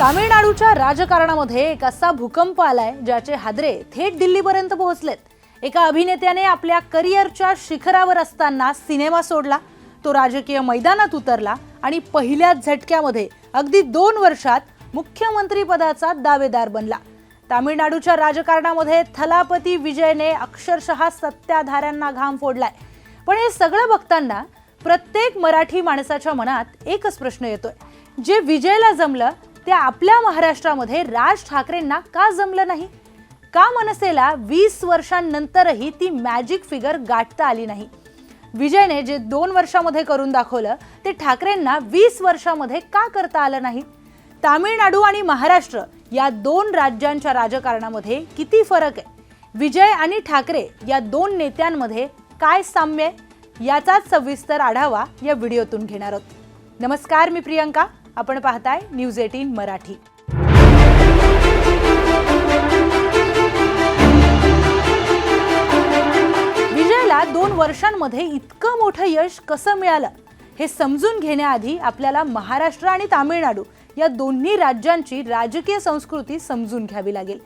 तामिळनाडूच्या राजकारणामध्ये एक असा भूकंप आलाय ज्याचे हादरे थेट दिल्लीपर्यंत पोहोचलेत. एका अभिनेत्याने आपल्या करिअरच्या शिखरावर असताना सिनेमा सोडला, तो राजकीय मैदानात उतरला आणि पहिल्याच झटक्यामध्ये अगदी 2 वर्षात मुख्यमंत्री पदाचा दावेदार बनला. तामिळनाडूच्या राजकारणामध्ये थलापती विजयने अक्षरशः सत्ताधाऱ्यांना घाम फोडलाय. पण हे सगळं बघताना प्रत्येक मराठी माणसाच्या मनात एकच प्रश्न येतोय, जे विजयला जमलं ते आपल्या महाराष्ट्रामध्ये राज ठाकरेंना का जमलं नाही? का मनसेला 20 वर्षांनंतरही ती मॅजिक फिगर गाठता आली नाही? विजयने जे 2 वर्षामध्ये करून दाखवलं ते ठाकरेंना 20 वर्षामध्ये का करता आलं नाही? तामिळनाडू आणि महाराष्ट्र या 2 राज्यांच्या राजकारणामध्ये किती फरक आहे? विजय आणि ठाकरे या 2 नेत्यांमध्ये काय साम्य आहे? याचाच सविस्तर आढावा या व्हिडिओतून घेणार आहोत. नमस्कार, मी प्रियंका. आपण पाहताय न्यूज 18 मराठी. विजयला 2 वर्षांमध्ये इतकं मोठं यश कसं मिळालं हे समजून घेण्याआधी आपल्याला महाराष्ट्र आणि तामिळनाडू या दोन्ही राज्यांची राजकीय संस्कृती समजून घ्यावी लागेल.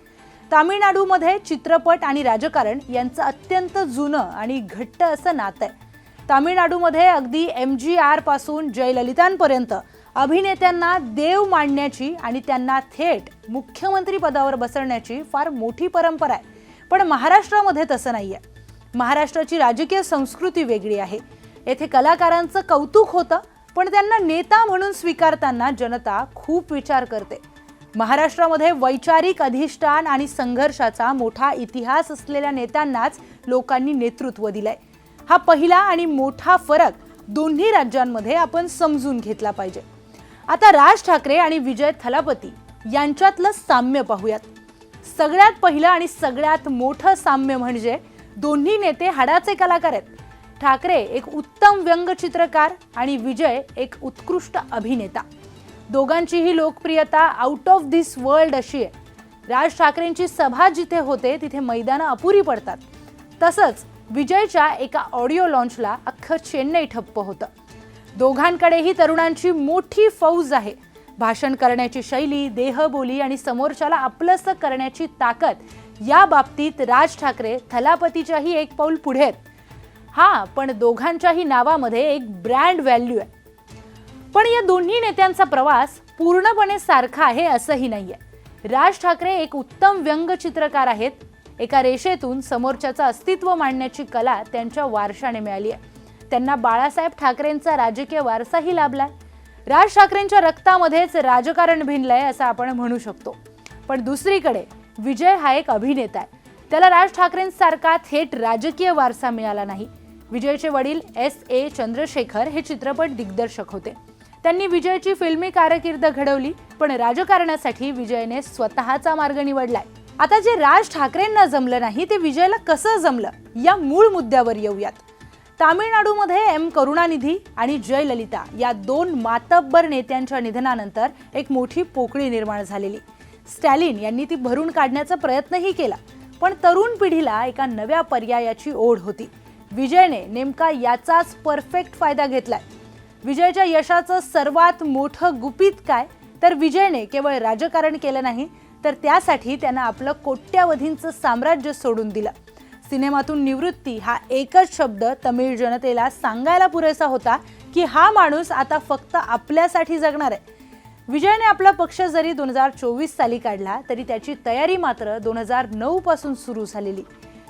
तामिळनाडूमध्ये चित्रपट आणि राजकारण यांचं अत्यंत जुनं आणि घट्ट असं नातं आहे. तामिळनाडूमध्ये अगदी MGR पासून जयललितांपर्यंत अभिनेत्यांना देव मानण्याची आणि त्यांना थेट मुख्यमंत्री पदावर बसवण्याची फार मोठी परंपरा आहे. पण महाराष्ट्रामध्ये तसं नाहीये. महाराष्ट्राची राजकीय संस्कृती वेगळी आहे. येथे कलाकारांचं कौतुक होतं, पण त्यांना नेता म्हणून स्वीकारताना जनता खूप विचार करते. महाराष्ट्रामध्ये वैचारिक अधिष्ठान आणि संघर्षाचा मोठा इतिहास असलेल्या नेत्यांनाच लोकांनी नेतृत्व दिलंय. हा पहिला आणि मोठा फरक दोन्ही राज्यांमध्ये आपण समजून घेतला पाहिजे. आता राज ठाकरे आणि विजय थलापती यांच्यातलं साम्य पाहूयात. सगळ्यात पहिलं आणि सगळ्यात मोठं साम्य म्हणजे दोन्ही नेते हाडाचे कलाकार आहेत. ठाकरे एक उत्तम व्यंगचित्रकार आणि विजय एक उत्कृष्ट अभिनेता. दोघांचीही लोकप्रियता आउट ऑफ दिस वर्ल्ड अशी आहे. राज ठाकरेंची सभा जिथे होते तिथे मैदानं अपुरी पडतात. तसंच विजयच्या एका ऑडिओ लॉन्चला अख्खं चेन्नई ठप्प होतं. दोघांकडेही तरुणांची मोठी फौज आहे. भाषण करण्याची शैली, देहबोली आणि समोरच्याला आपलंसं करण्याची ताकद या बाबतीत राज ठाकरे थलापतीच्याही एक पाऊल पुढे आहेत. पण दोघांच्याही नावामध्ये एक ब्रँड व्हॅल्यू आहे. पण या दोन्ही नेत्यांचा प्रवास पूर्णपणे सारखा आहे असंही नाहीये. राज ठाकरे एक उत्तम व्यंगचित्रकार आहेत. एका रेषेतून समोरच्याचं अस्तित्व मांडण्याची कला त्यांच्या वारशाने मिळाली आहे. त्यांना बाळासाहेब ठाकरेंचा राजकीय वारसाही लाभलाय. राज ठाकरेंच्या रक्तामध्येच राजकारण भिनलंय असं आपण म्हणू शकतो. पण दुसरीकडे विजय हा एक अभिनेता आहे. त्याला राज ठाकरेंसारखा थेट राजकीय वारसा मिळाला नाही. विजयचे वडील S.A. चंद्रशेखर हे चित्रपट दिग्दर्शक होते. त्यांनी विजयची फिल्मी कारकीर्द घडवली, पण राजकारणासाठी विजयने स्वतःचा मार्ग निवडलाय. आता जे राज ठाकरेंना जमलं नाही ते विजयला कसं जमलं या मूळ मुद्द्यावर येऊयात. तामिळनाडूमध्ये M. करुणानिधी आणि जयललिता या 2 मातब्बर नेत्यांच्या निधनानंतर एक मोठी पोकळी निर्माण झालेली. स्टॅलिन यांनी ती भरून काढण्याचा प्रयत्नही केला, पण तरुण पिढीला एका नव्या पर्यायाची ओढ होती. विजयने नेमका याचाच परफेक्ट फायदा घेतलाय. विजयच्या यशाचं सर्वात मोठं गुपित काय, तर विजयने केवळ राजकारण केलं नाही, तर त्यासाठी त्यानं आपलं कोट्यावधींचं साम्राज्य सोडून दिलं. सिनेमातून निवृत्ती हा एकच शब्द तमिळ जनतेला सांगायला पुरेसा होता की हा माणूस आता फक्त आपल्यासाठी जगणार आहे. विजयने आपला पक्ष जरी 2024 साली काढला तरी त्याची तयारी मात्र 2009 पासून सुरू झालेली.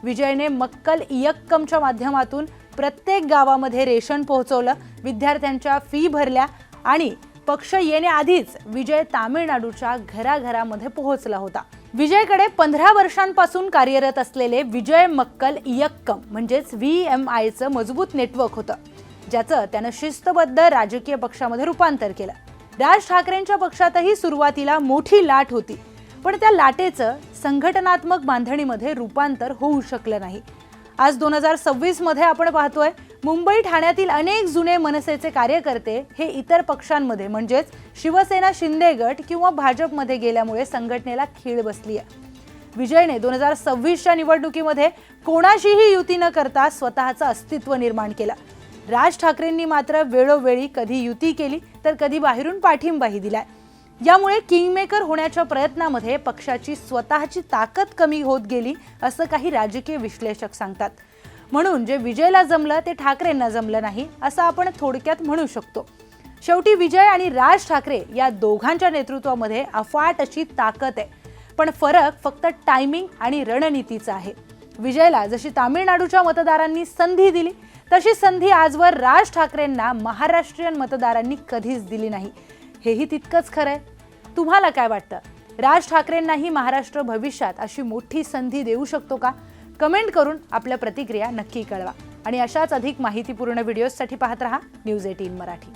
विजयने मक्कल इयक्कमच्या माध्यमातून प्रत्येक गावामध्ये रेशन पोहोचवलं, विद्यार्थ्यांच्या फी भरल्या आणि पक्ष येण्याआधीच विजय तामिळनाडूच्या घराघरामध्ये पोहोचला होता. विजयकडे 15 वर्षांपासून कार्यरत असलेले विजय मक्कल इयक्कम म्हणजेच VMIचं मजबूत नेटवर्क होतं, ज्याचं त्यानं शिस्तबद्ध राजकीय पक्षामध्ये रूपांतर केलं. राज ठाकरेंच्या पक्षातही सुरुवातीला मोठी लाट होती, पण त्या लाटेचं संघटनात्मक बांधणीमध्ये रूपांतर होऊ शकलं नाही. आज 2026 मध्ये आपण पाहतोय मुंबई ठाण्यातील अनेक जुने मनसेचे कार्यकर्ते हे इतर पक्षांमध्ये म्हणजेच शिवसेना, शिंदे गट किंवा भाजपमध्ये गेल्यामुळे संघटनेला खीळ बसली आहे. विजयने 2026च्या निवडणुकीमध्ये कोणाशीही युती न करता स्वतःचं अस्तित्व निर्माण केलं. राज ठाकरेंनी मात्र वेळोवेळी कधी युती केली तर कधी बाहेरून पाठिंबाही दिलाय. यामुळे किंगमेकर होण्याच्या प्रयत्नामध्ये पक्षाची स्वतःची ताकद कमी होत गेली असं काही राजकीय विश्लेषक सांगतात. म्हणून जे विजयला जमलं ते ठाकरेंना जमलं नाही असं आपण थोडक्यात म्हणू शकतो. शेवटी विजय आणि राज ठाकरे या दोघांच्या नेतृत्वामध्ये अफाट अशी ताकद आहे, पण फरक फक्त टायमिंग आणि रणनीतीचा आहे. विजयला जशी तामिळनाडूच्या मतदारांनी संधी दिली तशी संधी आजवर राज ठाकरेंना महाराष्ट्रीयन मतदारांनी कधीच दिली नाही. हेही तितकंच खरंय. तुम्हाला काय वाटतं? राज ठाकरेंनाही महाराष्ट्र भविष्यात अशी मोठी संधी देऊ शकतो का? कमेंट करून आपल्या प्रतिक्रिया नक्की कळवा आणि अशाच अधिक माहितीपूर्ण व्हिडिओजसाठी पाहत रहा न्यूज 18 मराठी.